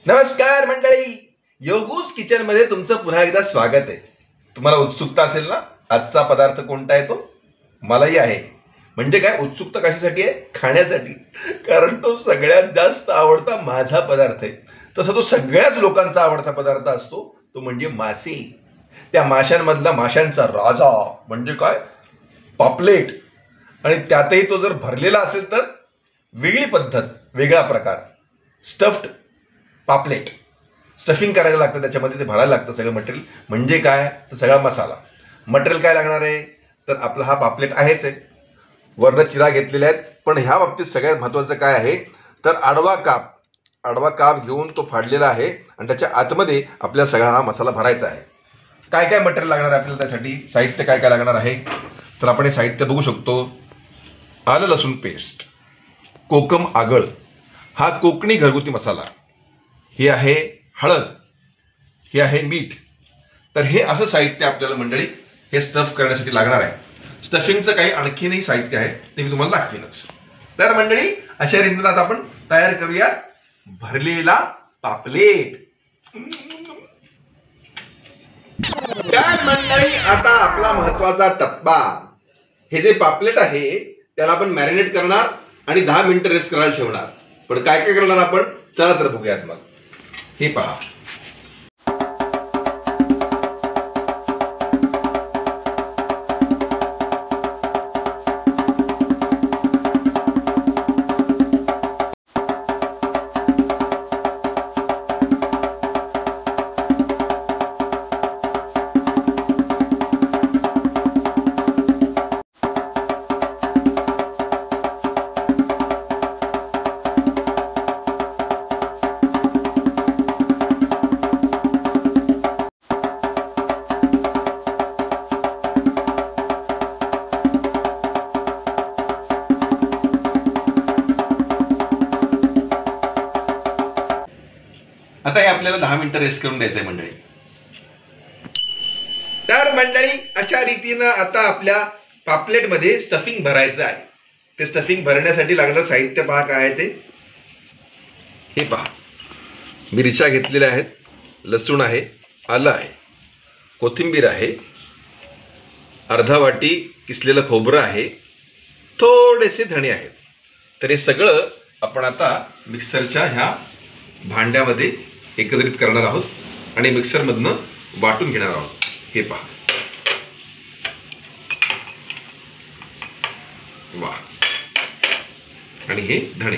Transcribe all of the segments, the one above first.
नमस्कार मंडळी, योगूज किचन मध्ये तुमचं पुन्हा एकदा स्वागत आहे. तुम्हाला उत्सुकता असेल ना, आजचा पदार्थ कोणता आहे तो? मलाही आहे. म्हणजे काय उत्सुकता कशासाठी आहे? खाण्यासाठी. कारण तो सगळ्यात जास्त आवडता माझा पदार्थ आहे. तसा तो सगळ्याच लोकांचा आवडता पदार्थ असतो, तो म्हणजे मासे. त्या माशांमधला माशांचा राजा म्हणजे काय? पापलेट. आणि त्यातही तो जर भरलेला असेल तर वेगळी पद्धत, वेगळा प्रकार. स्टफ्ड पापलेट. स्टफिंग करायला लागतं, त्याच्यामध्ये ते भरायला लागतं सगळं मटेरियल. म्हणजे काय? तर सगळा मसाला. मटेरियल काय लागणार आहे? तर आपला हा पापलेट आहेच आहे. वरनं चिरा घेतलेल्या आहेत. पण ह्या बाबतीत सगळ्यात महत्त्वाचं काय आहे तर आडवा काप घेऊन तो फाडलेला आहे आणि त्याच्या आतमध्ये आपल्याला सगळा हा मसाला भरायचा आहे. काय काय मटेरियल लागणार आहे आपल्याला त्यासाठी? साहित्य काय काय लागणार आहे तर आपण हे साहित्य बघू शकतो. आलं लसूण पेस्ट, कोकम आगळ, हा कोकणी घरगुती मसाला, हे आहे हळद, हे आहे मीठ. तर हे असं साहित्य आपल्याला मंडळी हे स्टफ करण्यासाठी लागणार आहे. स्टफिंगचं काही आणखीनही साहित्य आहे, ते मी तुम्हाला दाखवीनच. तर मंडळी, अशा रीतीने आता आपण तयार करूया भरलेला पापलेट. तर मंडळी, आता आपला महत्वाचा टप्पा. हे जे पापलेट आहे त्याला आपण मॅरिनेट करणार आणि 10 मिनिटं रेस्ट करायला ठेवणार. पण काय काय करणार आपण, चला तर बघूयात. मग हे पहा. आता हे आपल्याला 10 मिनिटं रेस्ट करून द्यायचंय मंडळी. तर मंडळी, अशा रीतीनं आता आपल्या पापलेटमध्ये स्टफिंग भरायचं आहे. ते स्टफिंग भरण्यासाठी लागणारं साहित्य पहा काय आहे ते. हे पहा, मिरच्या घेतलेल्या आहेत, लसूण आहे, आलं आहे, कोथिंबीर आहे, अर्धा वाटी किसलेलं खोबरं आहे, थोडेसे धणे आहेत. तर हे सगळं आपण आता मिक्सरच्या ह्या भांड्यामध्ये एकत्रित करणार आहोत आणि मिक्सरमधनं वाटून घेणार आहोत. हे पहा, वा. आणि हे धणे.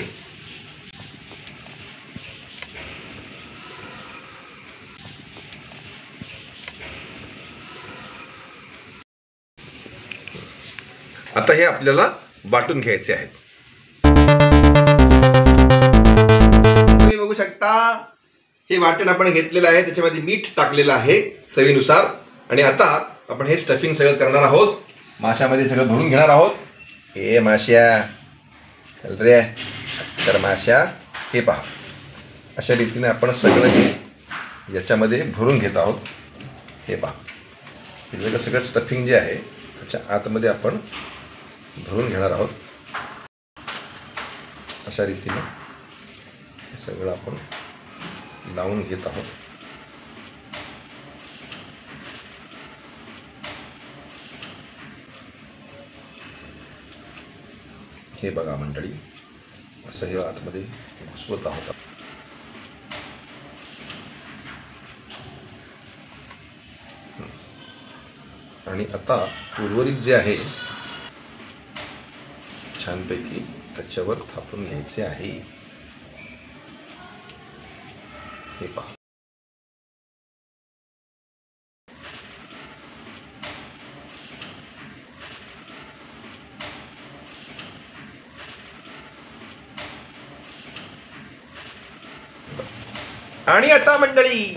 आता हे आपल्याला वाटून घ्यायचे आहेत. तुम्ही बघू शकता हे वाटण आपण घेतलेलं आहे, त्याच्यामध्ये मीठ टाकलेलं आहे चवीनुसार. आणि आता आपण हे स्टफिंग सगळं करणार आहोत. माशामध्ये सगळं भरून घेणार आहोत. हे माश्या रे, तर माश्या हे पहा, अशा रीतीने आपण सगळं हे याच्यामध्ये भरून घेत आहोत. हे पहा, हे सगळं स्टफिंग जे आहे त्याच्या आतमध्ये आपण भरून घेणार आहोत. अशा रीतीने हे सगळं आपण लावून घेत आहोत. हे बघा मंडळी, असं हे आतमध्ये घुसवत आहोत. आणि आता उर्वरित जे आहे छानपैकी त्याच्यावर थापून घ्यायचे आहे. हे पहा. आणि आता मंडळी,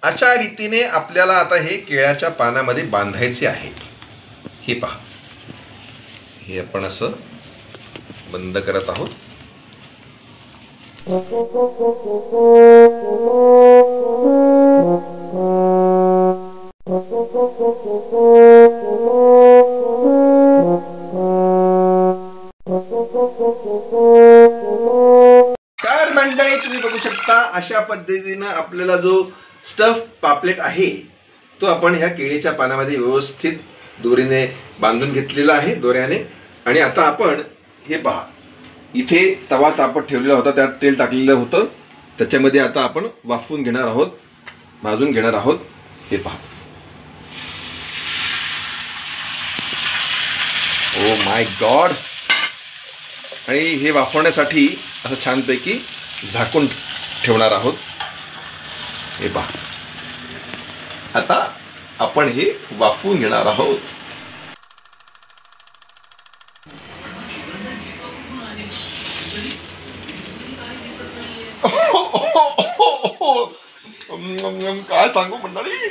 अशा रीतीने आपल्याला आता हे केळ्याच्या पानामध्ये बांधायचे आहे. हे पहा, हे आपण असं बंद करत आहोत. तर मंडळी, तुम्ही बघू शकता अशा पद्धती पद्धतीनं आपल्याला जो स्टफ पापलेट आहे तो आपण ह्या केळीच्या पानामध्ये व्यवस्थित दोरीने बांधून घेतलेला आहे दोऱ्याने. आणि आता आपण हे पहा, इथे तवा तापत ठेवलेला होता, त्यात तेल टाकलेलं होतं, त्याच्यामध्ये आता आपण वाफवून घेणार आहोत, भाजून घेणार आहोत. हे पहा, ओ माय गॉड. आणि हे वाफवण्यासाठी असं छानपैकी झाकून ठेवणार आहोत. हे पहा, आता आपण हे वाफवून घेणार आहोत. काय सांगू मंडळी.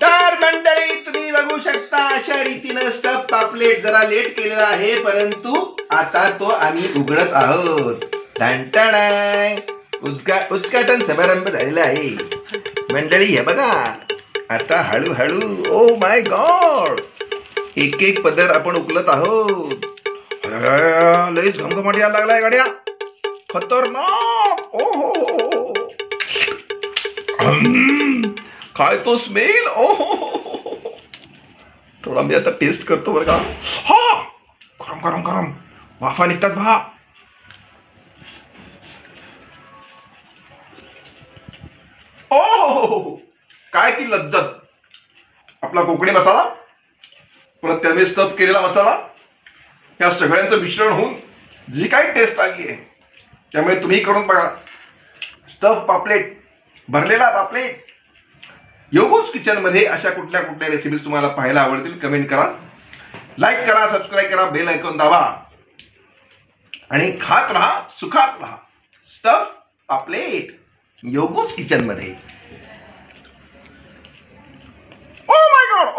तर मंडळी तुम्ही बघू शकता अशा रीतीनं स्टफ पापलेट जरा लेट केलेला आहे, परंतु आता तो आम्ही उघडत आहोत. उद्घाटन समारंभ झालेला आहे मंडळी. हे बघा, आता हळूहळू, ओ माय गॉड, एक एक पदर आपण उकलत आहोत. लईच घमघमाट यायला लागलाय गाड्या, खतरनाक. ओ हो, काय तो स्मेल. ओ हो, थोडा मी आता टेस्ट करतो बरं का. हा, गरम गरम गरम वाफा निघतात भा. ओ काय ती लज्जत. आपला कोकणी मसाला, परत त्याने स्टफ केलेला मसाला, या सगळ्यांचं मिश्रण होऊन जी काही टेस्ट आली आहे, त्यामुळे तुम्ही करून बघा. स्टफ पापलेट, भरलेला पापलेट. योगूज किचनमध्ये अशा कुठल्या कुठल्या रेसिपीज तुम्हाला पाहायला आवडतील कमेंट करा, लाईक करा, सबस्क्राईब करा, बेल आयकॉन दाबा आणि खात राहा, सुखात राहा. स्टफ पापलेट योगूज किचनमध्ये. Oh my God. ओ